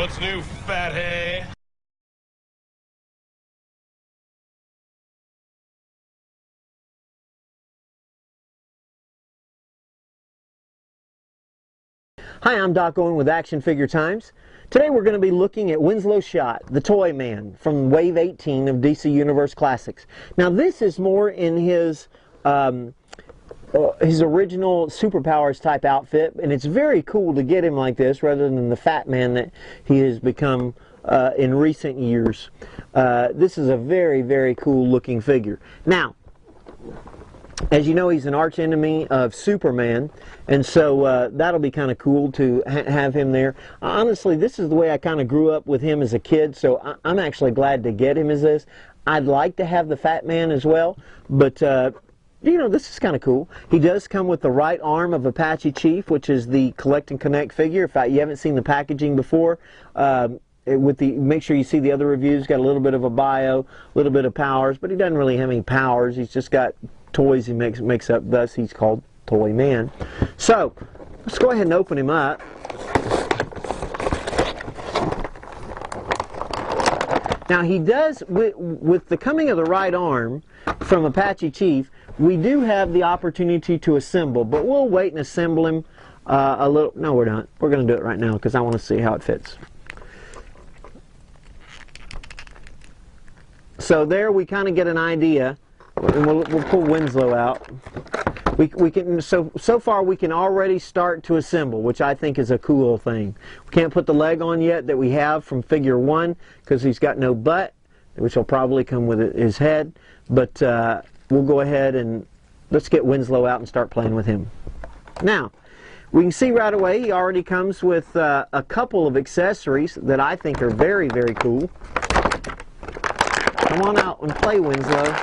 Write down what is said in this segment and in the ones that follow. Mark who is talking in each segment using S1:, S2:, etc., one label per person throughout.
S1: What's new, fat hay?
S2: Hi, I'm Doc Owen with Action Figure Times. Today we're going to be looking at Winslow Schott, the Toyman from Wave 18 of DC Universe Classics. Now this is more in his original superpowers type outfit, and it's very cool to get him like this rather than the fat man that he has become in recent years. This is a very, very cool looking figure. Now, as you know, he's an arch enemy of Superman, and so that'll be kind of cool to have him there. Honestly, this is the way I kind of grew up with him as a kid, so I'm actually glad to get him as this. I'd like to have the Fat Man as well, but you know, this is kind of cool. He does come with the right arm of Apache Chief, which is the Collect and Connect figure. If you haven't seen the packaging before, make sure you see the other reviews. Got a little bit of a bio, a little bit of powers, but he doesn't really have any powers. He's just got toys he makes up, thus he's called Toyman. So let's go ahead and open him up. Now he does, with the coming of the right arm from Apache Chief, we do have the opportunity to assemble, but we'll wait and assemble him a little. No, we're not. We're going to do it right now because I want to see how it fits. So there we kind of get an idea. And we'll pull Winslow out. We can so far we can already start to assemble, which I think is a cool thing. We can't put the leg on yet that we have from figure 1 because he's got no butt, which will probably come with his head. But we'll go ahead and let's get Winslow out and start playing with him. Now, we can see right away he already comes with a couple of accessories that I think are very, very cool. Come on out and play, Winslow.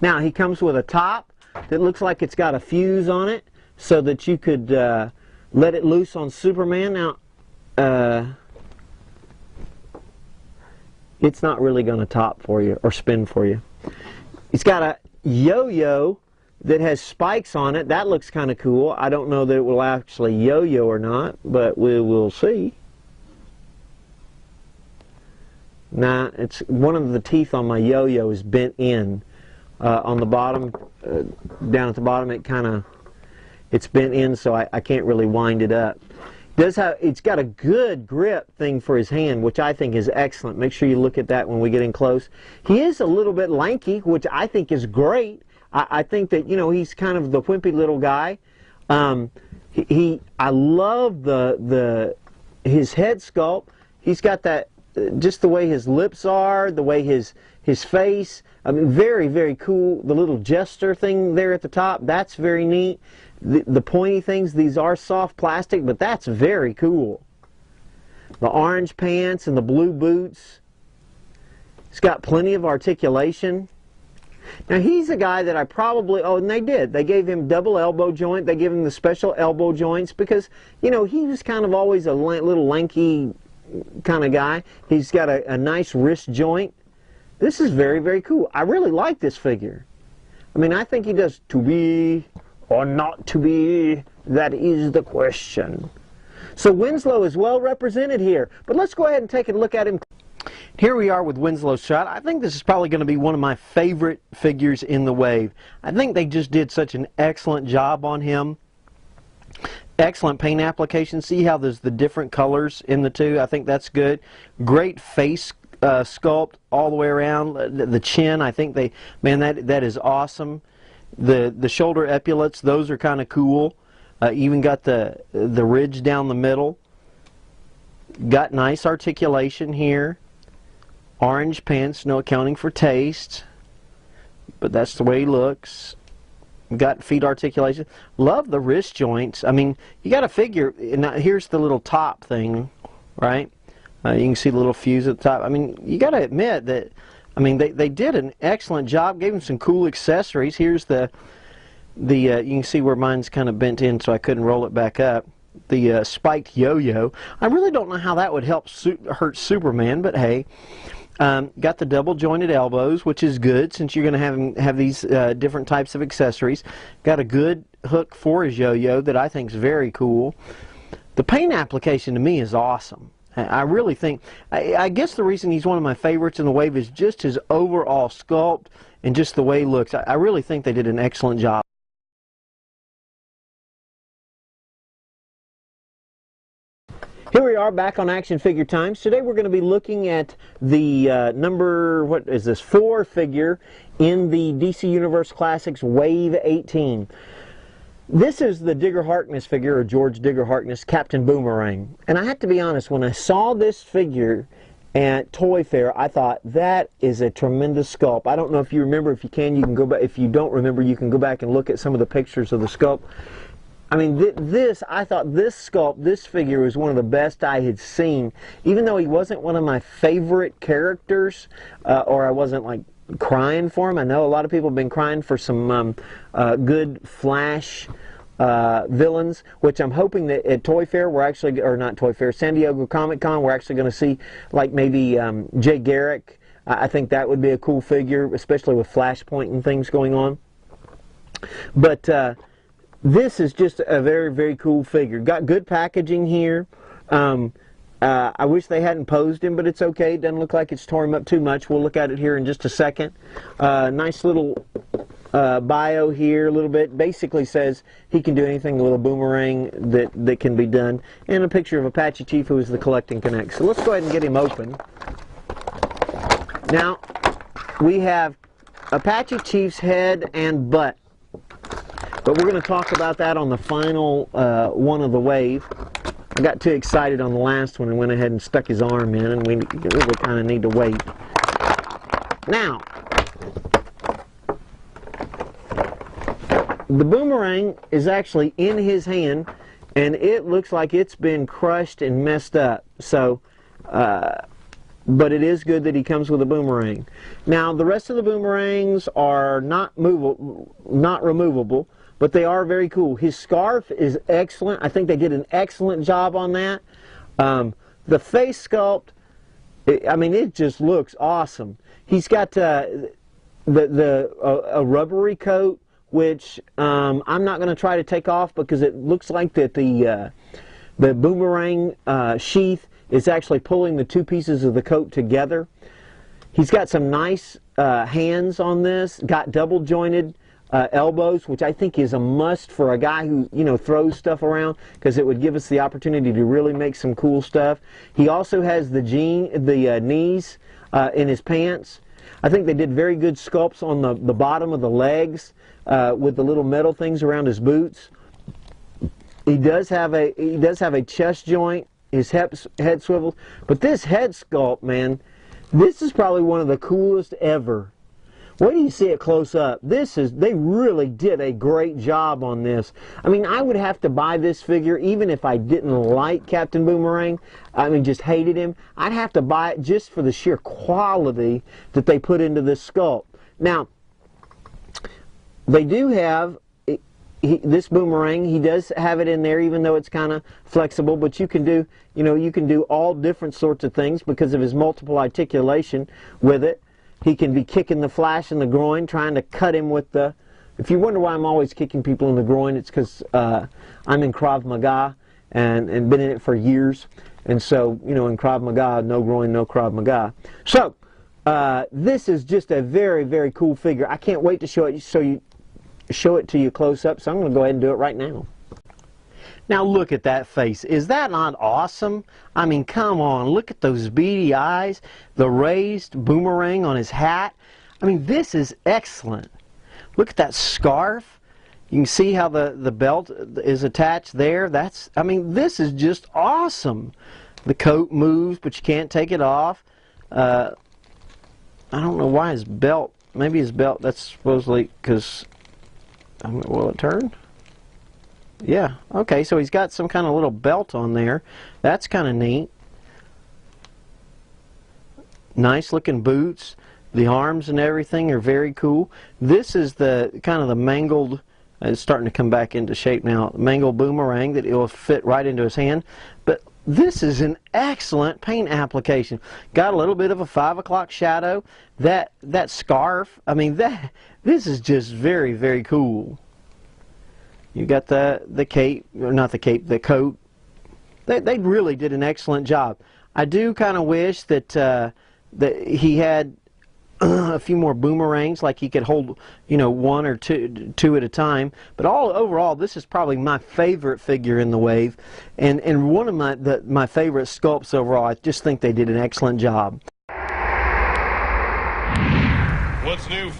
S2: Now he comes with a top that looks like it's got a fuse on it so that you could let it loose on Superman. Now it's not really going to top for you or spin for you. It's got a yo-yo that has spikes on it. That looks kind of cool. I don't know that it will actually yo-yo or not, but we will see. Now, it's one of the teeth on my yo-yo is bent in. On the bottom, down at the bottom, it's bent in, so I can't really wind it up. It's got a good grip thing for his hand, which I think is excellent. Make sure you look at that when we get in close. He is a little bit lanky, which I think is great. I think that, you know, he's kind of the wimpy little guy. I love his head sculpt. He's got that, just the way his lips are, the way his face. I mean, very, very cool. The little jester thing there at the top, that's very neat. The pointy things, these are soft plastic, but that's very cool. The orange pants and the blue boots. He's got plenty of articulation. Now he's a guy that I probably, and they gave him double elbow joint. They give him the special elbow joints because, you know, he was kind of always a little lanky kind of guy. He's got a nice wrist joint. This is very, very cool. I really like this figure. I mean, I think he does to be or not to be. That is the question. So Winslow is well represented here. But let's go ahead and take a look at him. Here we are with Winslow Schott. I think this is probably going to be one of my favorite figures in the wave. I think they just did such an excellent job on him. Excellent paint application. See how there's the different colors in the two? I think that's good. Great face sculpt all the way around. The chin, I think that is awesome. The shoulder epaulets, those are kind of cool. Even got the ridge down the middle. Got nice articulation here. Orange pants, no accounting for taste, but that's the way he looks. Got feet articulation. Love the wrist joints. I mean, you got to figure. Now, here's the little top thing, right? You can see the little fuse at the top. I mean, you got to admit that. I mean, they did an excellent job. Gave him some cool accessories. Here's you can see where mine's kind of bent in, so I couldn't roll it back up. The spiked yo-yo. I really don't know how that would help hurt Superman, but hey. Got the double jointed elbows, which is good since you're going to have these different types of accessories. Got a good hook for his yo-yo that I think is very cool. The paint application to me is awesome. I really think, I guess the reason he's one of my favorites in the wave is just his overall sculpt and just the way he looks. I really think they did an excellent job. Here we are back on Action Figure Times. Today we're going to be looking at the number, what is this, 4 figure in the DC Universe Classics Wave 18. This is the Digger Harkness figure, or George Digger Harkness, Captain Boomerang. And I have to be honest, when I saw this figure at Toy Fair, I thought, that is a tremendous sculpt. I don't know if you remember. If you can, you can go back. If you don't remember, you can go back and look at some of the pictures of the sculpt. I mean, I thought this sculpt, this figure was one of the best I had seen. Even though he wasn't one of my favorite characters, or I wasn't like crying for him. I know a lot of people have been crying for some good Flash villains, which I'm hoping that at Toy Fair we're actually, or not Toy Fair, San Diego Comic Con, we're actually going to see like maybe Jay Garrick. I think that would be a cool figure, especially with Flashpoint and things going on. But this is just a very, very cool figure. Got good packaging here. I wish they hadn't posed him, but it's okay. It doesn't look like it's tore him up too much. We'll look at it here in just a second. Nice little bio here a little bit. Basically says he can do anything with a boomerang that can be done. And a picture of Apache Chief, who is the Collecting Connect. So let's go ahead and get him open. Now, we have Apache Chief's head and butt. But we're going to talk about that on the final one of the wave. I got too excited on the last one and went ahead and stuck his arm in, and we really kind of need to wait. Now, the boomerang is actually in his hand, and it looks like it's been crushed and messed up. So, but it is good that he comes with a boomerang. Now, the rest of the boomerangs are not removable. But they are very cool. His scarf is excellent. I think they did an excellent job on that. The face sculpt, I mean, it just looks awesome. He's got a rubbery coat, which I'm not going to try to take off because it looks like that the boomerang sheath is actually pulling the two pieces of the coat together. He's got some nice hands on this. Got double jointed elbows, which I think is a must for a guy who, you know, throws stuff around, because it would give us the opportunity to really make some cool stuff. He also has the knees in his pants. I think they did very good sculpts on the bottom of the legs with the little metal things around his boots. He does have a chest joint. His head swivels. But this head sculpt, man, this is probably one of the coolest ever. Wait till you see it close up. They really did a great job on this. I mean, I would have to buy this figure even if I didn't like Captain Boomerang. I mean, just hated him. I'd have to buy it just for the sheer quality that they put into this sculpt. Now, they do have this boomerang. He does have it in there, even though it's kind of flexible. But you can do, you can do all different sorts of things because of his multiple articulation with it. He can be kicking the Flash in the groin, trying to cut him with the... If you wonder why I'm always kicking people in the groin, it's because I'm in Krav Maga and been in it for years. And so, in Krav Maga, no groin, no Krav Maga. So, this is just a very, very cool figure. I can't wait to show it to you close up, so I'm going to go ahead and do it right now. Now look at that face. Is that not awesome? I mean, come on. Look at those beady eyes, the raised boomerang on his hat. I mean, this is excellent. Look at that scarf. You can see how the belt is attached there. I mean, this is just awesome. The coat moves, but you can't take it off. I don't know why his belt, maybe his belt, that's supposedly because, will it turn? Yeah, okay, so he's got some kind of little belt on there. That's kind of neat. Nice looking boots. The arms and everything are very cool. This is the kind of the mangled, it's starting to come back into shape now, mangled boomerang that it will fit right into his hand. But This is an excellent paint application. Got a little bit of a 5 o'clock shadow. That scarf, I mean, this is just very, very cool. You got the cape, or not the cape, the coat. They really did an excellent job. I do kind of wish that that he had a few more boomerangs, like he could hold, you know, one or two at a time. But overall, this is probably my favorite figure in the wave, and one of my favorite sculpts overall. I just think they did an excellent job.
S1: What's new?